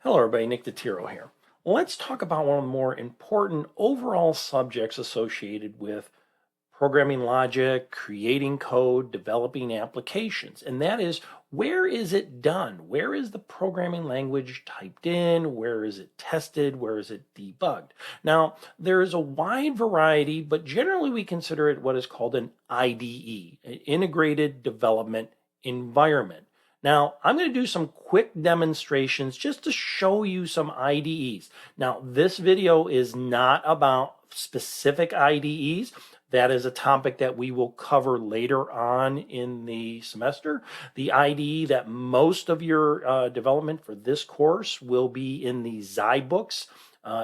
Hello everybody, Nick the Tiro here. Let's talk about one of the more important overall subjects associated with programming logic, creating code, developing applications, and that is, where is it done? Where is the programming language typed in? Where is it tested? Where is it debugged? Now, there is a wide variety, but generally we consider it what is called an IDE, an Integrated Development Environment. Now, I'm going to do some quick demonstrations just to show you some IDEs. Now, this video is not about specific IDEs. That is a topic that we will cover later on in the semester. The IDE that most of your development for this course will be in the Zybooks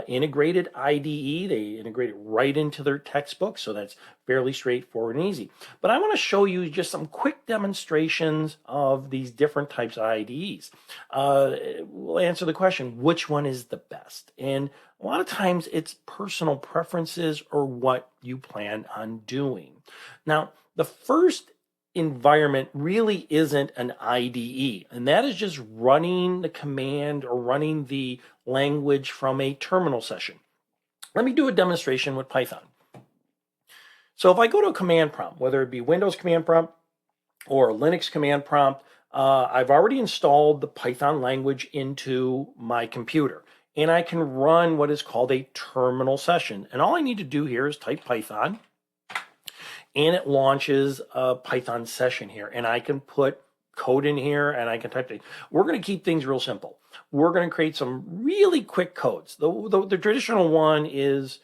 integrated IDE. They integrate it right into their textbook, so that's fairly straightforward and easy. But I want to show you just some quick demonstrations of these different types of IDEs. We'll answer the question, which one is the best? And a lot of times it's personal preferences or what you plan on doing. Now, the first environment really isn't an IDE, and that is just running the command or running the language from a terminal session. Let me do a demonstration with Python. So if I go to a command prompt, whether it be Windows command prompt or Linux command prompt, I've already installed the Python language into my computer, and I can run what is called a terminal session. And all I need to do here is type Python, and it launches a Python session here, and I can put code in here and I can type it. We're going to keep things real simple. We're going to create some really quick codes. The traditional one is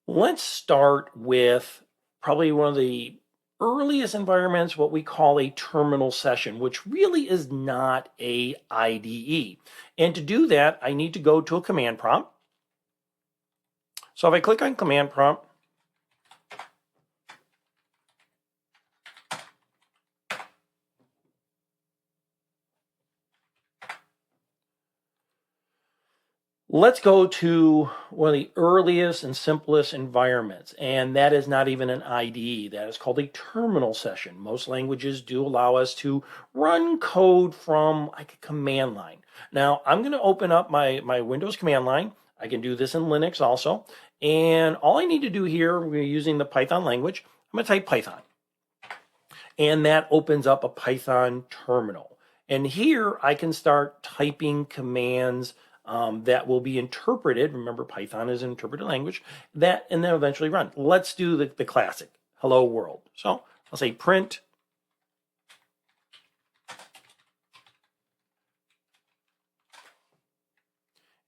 let's start with probably one of the earliest environments, what we call a terminal session, which really is not a IDE. And to do that, I need to go to a command prompt. So if I click on command prompt, let's go to one of the earliest and simplest environments, and that is not even an IDE. That is called a terminal session. Most languages do allow us to run code from like a command line. Now, I'm going to open up my Windows command line. I can do this in Linux also. And all I need to do here, we're using the Python language. I'm going to type Python. And that opens up a Python terminal. And here I can start typing commands that will be interpreted. Remember, Python is an interpreted language, that and then eventually run. Let's do the classic, hello world. So I'll say print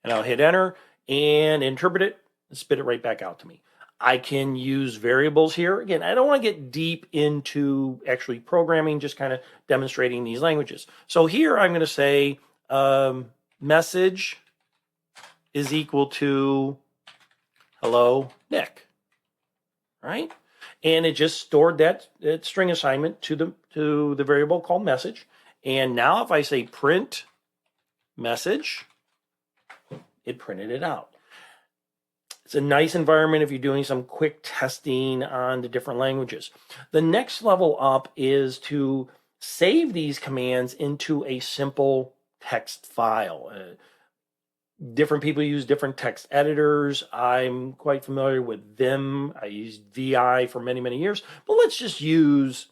and I'll hit enter and interpret it and spit it right back out to me. I can use variables here. Again, I don't want to get deep into actually programming, just kind of demonstrating these languages. So here I'm going to say message is equal to hello Nick, right? And it just stored that string assignment to the variable called message. And now if I say print message, it printed it out. It's a nice environment if you're doing some quick testing on the different languages. The next level up is to save these commands into a simple text file. Different people use different text editors. I'm quite familiar with Vim. I used VI for many, many years. But let's just use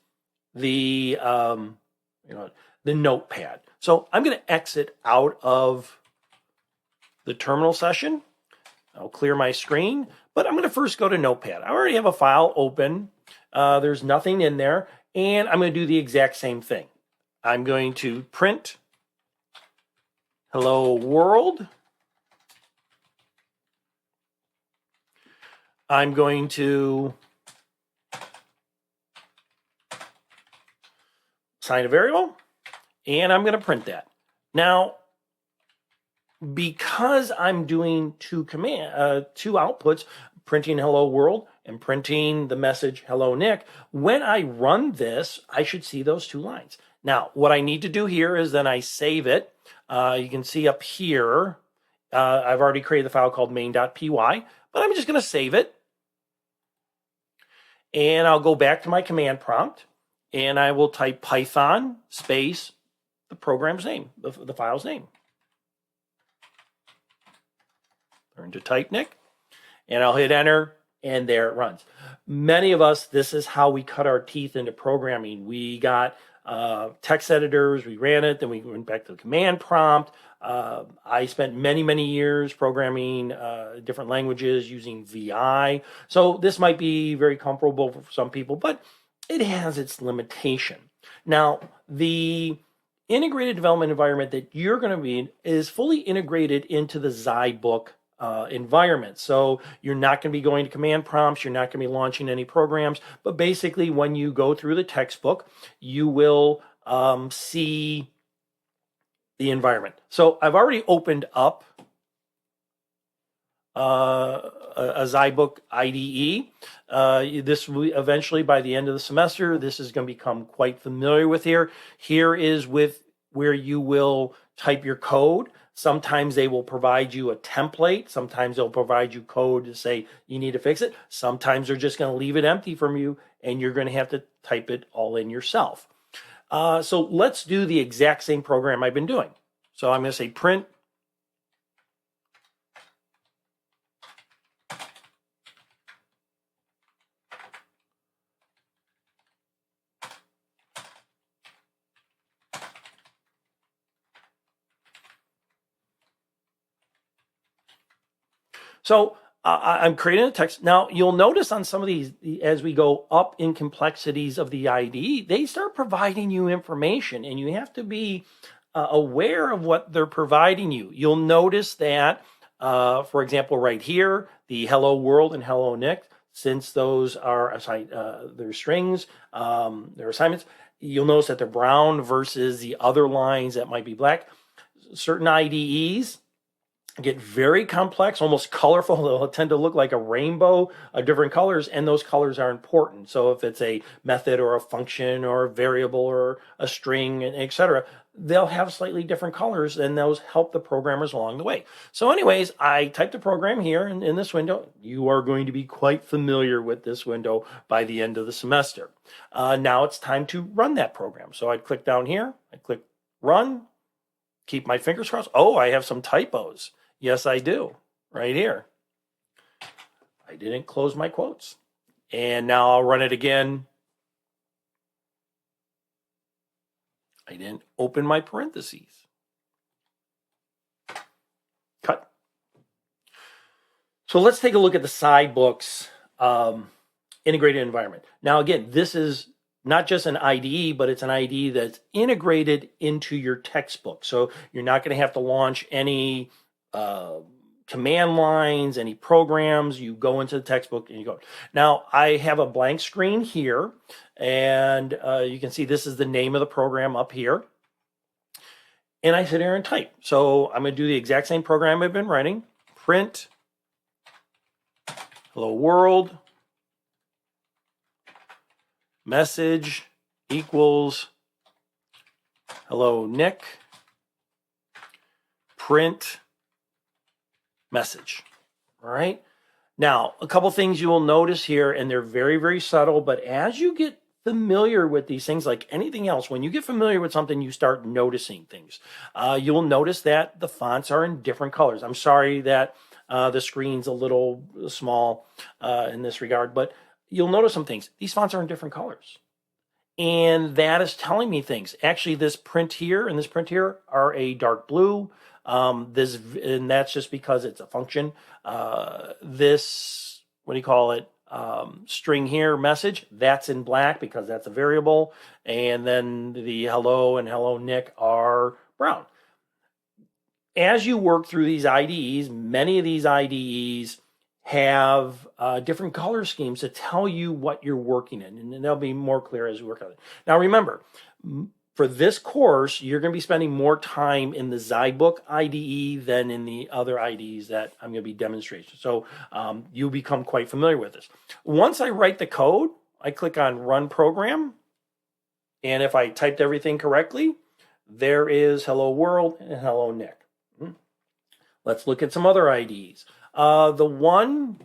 the Notepad. So I'm going to exit out of the terminal session. I'll clear my screen, but I'm going to first go to Notepad. I already have a file open. There's nothing in there, and I'm going to do the exact same thing. I'm going to print hello world. I'm going to assign a variable, and I'm going to print that. Now, because I'm doing two outputs, printing hello world and printing the message hello Nick, when I run this, I should see those two lines. Now, what I need to do here is then I save it. You can see up here, I've already created the file called main.py, but I'm just going to save it. And I'll go back to my command prompt, and I will type Python space the program's name, the file's name. Learn to type, Nick. And I'll hit enter, and there it runs. Many of us, this is how we cut our teeth into programming. We got text editors, we ran it, then we went back to the command prompt. I spent many, many years programming different languages using VI. So this might be very comfortable for some people, but it has its limitation. Now, the integrated development environment that you're going to be in is fully integrated into the Zybook environment. So you're not going to be going to command prompts, you're not going to be launching any programs, but basically when you go through the textbook, you will see the environment. So I've already opened up a Zybook IDE. This will be eventually, by the end of the semester, this is going to become quite familiar with here. Here is with where you will type your code. Sometimes they will provide you a template. Sometimes they'll provide you code to say you need to fix it. Sometimes they're just going to leave it empty from you, and you're going to have to type it all in yourself. So let's do the exact same program I've been doing. So I'm going to say print So I'm creating a text. Now, you'll notice on some of these, as we go up in complexities of the IDE, they start providing you information, and you have to be aware of what they're providing you. You'll notice that, for example, right here, the hello world and hello Nick, since those are they're strings, they're assignments, you'll notice that they're brown versus the other lines that might be black. Certain IDEs get very complex, almost colorful. They'll tend to look like a rainbow of different colors, and those colors are important. So if it's a method or a function or a variable or a string, etc., they'll have slightly different colors, and those help the programmers along the way. So anyways, I typed a program here in this window. You are going to be quite familiar with this window by the end of the semester. Now it's time to run that program. So I'd click down here, I click run, keep my fingers crossed. Oh, I have some typos. Yes, I do, right here. I didn't close my quotes. And now I'll run it again. I didn't open my parentheses. Cut. So let's take a look at the Zybook's integrated environment. Now, again, this is not just an IDE, but it's an IDE that's integrated into your textbook. So you're not going to have to launch any command lines, any programs. You go into the textbook and you go. Now, I have a blank screen here, and you can see this is the name of the program up here. And I sit here and type. So I'm going to do the exact same program I've been writing. Print hello world message equals hello Nick print message. All right. Now, a couple things you will notice here, and they're very, very subtle, but as you get familiar with these things, like anything else, when you get familiar with something, you start noticing things. You'll notice that the fonts are in different colors. I'm sorry that the screen's a little small in this regard, but you'll notice some things. These fonts are in different colors. And that is telling me things. Actually, this print here and this print here are a dark blue. And that's just because it's a function. This, what do you call it? String here, message, that's in black because that's a variable. And then the hello and hello Nick are brown. As you work through these IDEs, many of these IDEs have different color schemes to tell you what you're working in, and they'll be more clear as we work on it. Now, remember, for this course, you're going to be spending more time in the Zybook IDE than in the other IDEs that I'm going to be demonstrating. So you'll become quite familiar with this. Once I write the code, I click on Run Program. And if I typed everything correctly, there is Hello World and Hello Nick. Let's look at some other IDs. The one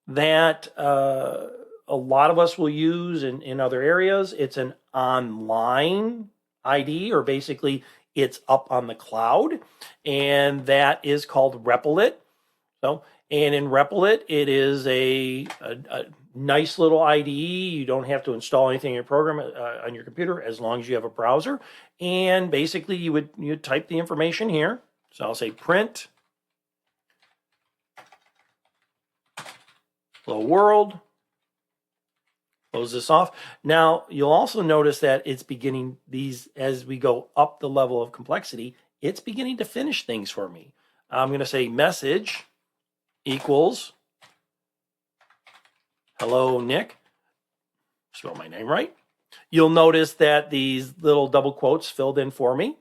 that a lot of us will use in other areas, it's an online IDE, or basically it's up on the cloud, and that is called Replit. So, and in Replit, it is a nice little IDE. You don't have to install anything in your program on your computer as long as you have a browser. And basically, you type the information here. So I'll say print hello world. Close this off. Now you'll also notice that it's beginning these as we go up the level of complexity. It's beginning to finish things for me. I'm going to say message equals hello Nick. Spell my name right. You'll notice that these little double quotes filled in for me,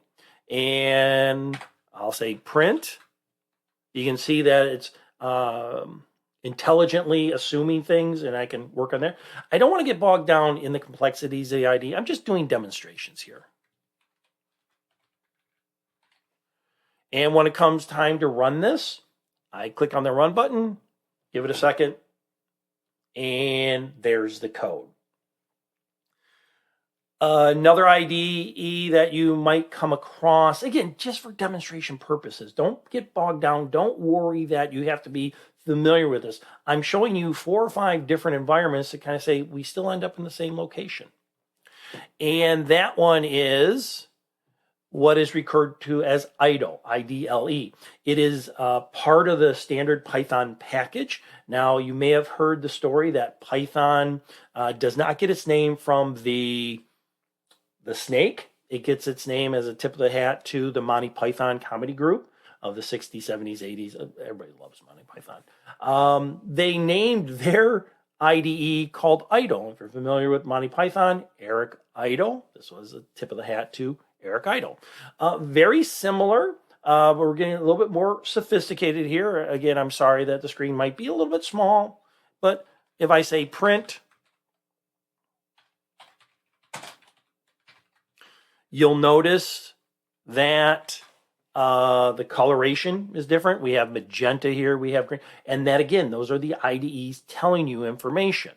and I'll say print. You can see that it's intelligently assuming things, and I can work on there. I don't want to get bogged down in the complexities of the IDE. I'm just doing demonstrations here. And when it comes time to run this, I click on the run button, give it a second, and there's the code. Another IDE that you might come across, again, just for demonstration purposes. Don't get bogged down. Don't worry that you have to be familiar with this. I'm showing you 4 or 5 different environments to kind of say we still end up in the same location. And that one is what is referred to as IDLE, I-D-L-E. It is part of the standard Python package. Now, you may have heard the story that Python does not get its name from the snake. It gets its name as a tip of the hat to the Monty Python comedy group of the 60s, 70s, 80s. Everybody loves Monty Python. They named their IDE called IDLE. If you're familiar with Monty Python, Eric Idle. This was a tip of the hat to Eric Idle. Very similar, but we're getting a little bit more sophisticated here. Again, I'm sorry that the screen might be a little bit small, but if I say print, you'll notice that the coloration is different. We have magenta here, we have green, and that again, those are the IDEs telling you information.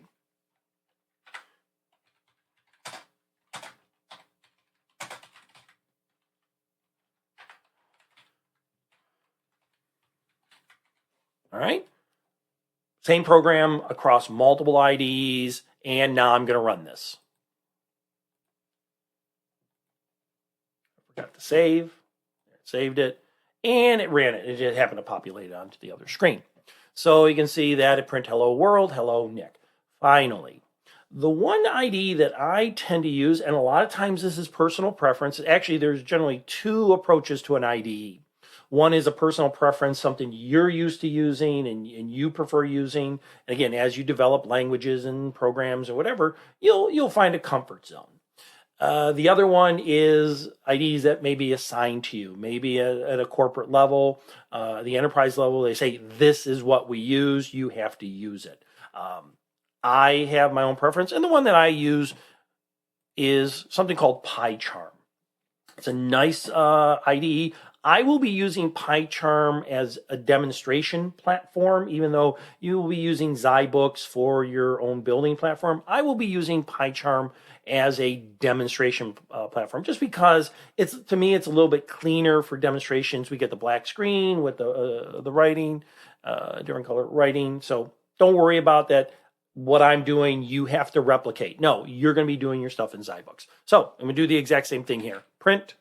All right. Same program across multiple IDEs, and now I'm going to run this. I forgot to save. It saved it, and it ran it. It just happened to populate onto the other screen. So you can see that it print hello world, hello Nick. Finally, the one IDE that I tend to use, and a lot of times this is personal preference. Actually, there's generally 2 approaches to an IDE. One is a personal preference, something you're used to using and you prefer using. And again, as you develop languages and programs or whatever, you'll find a comfort zone. The other one is IDEs that may be assigned to you, maybe at a corporate level, the enterprise level. They say, this is what we use, you have to use it. I have my own preference, and the one that I use is something called PyCharm. It's a nice IDE. I will be using PyCharm as a demonstration platform, even though you will be using Zybooks for your own building platform. I will be using PyCharm as a demonstration platform, just because to me it's a little bit cleaner for demonstrations. We get the black screen with the writing, different color writing. So don't worry about that. What I'm doing, you have to replicate. No, you're going to be doing your stuff in Zybooks. So I'm going to do the exact same thing here. Print.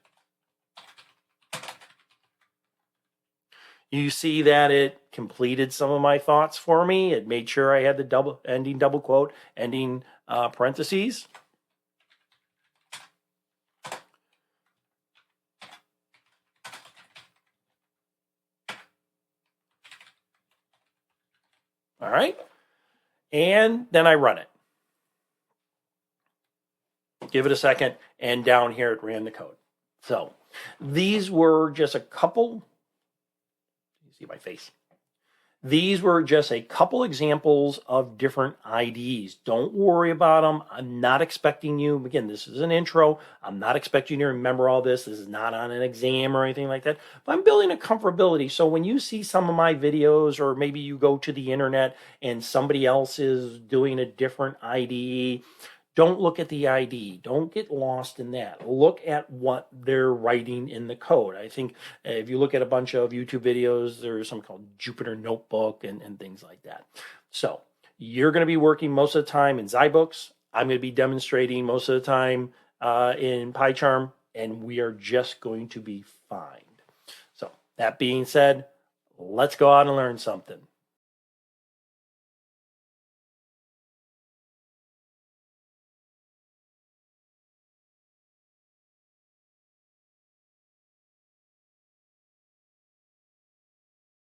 You see that it completed some of my thoughts for me. It made sure I had the ending double quote, ending parentheses. All right. And then I run it. Give it a second, and down here it ran the code. So these were just a couple. You see my face. These were just a couple examples of different IDEs. Don't worry about them. I'm not expecting you, again, this is an intro. I'm not expecting you to remember all this. This is not on an exam or anything like that. But I'm building a comfortability. So when you see some of my videos, or maybe you go to the internet and somebody else is doing a different IDE, don't look at the ID. Don't get lost in that. Look at what they're writing in the code. I think if you look at a bunch of YouTube videos, there's something called Jupyter Notebook and things like that. So you're going to be working most of the time in Zybooks. I'm going to be demonstrating most of the time in PyCharm, and we are just going to be fine. So that being said, let's go out and learn something.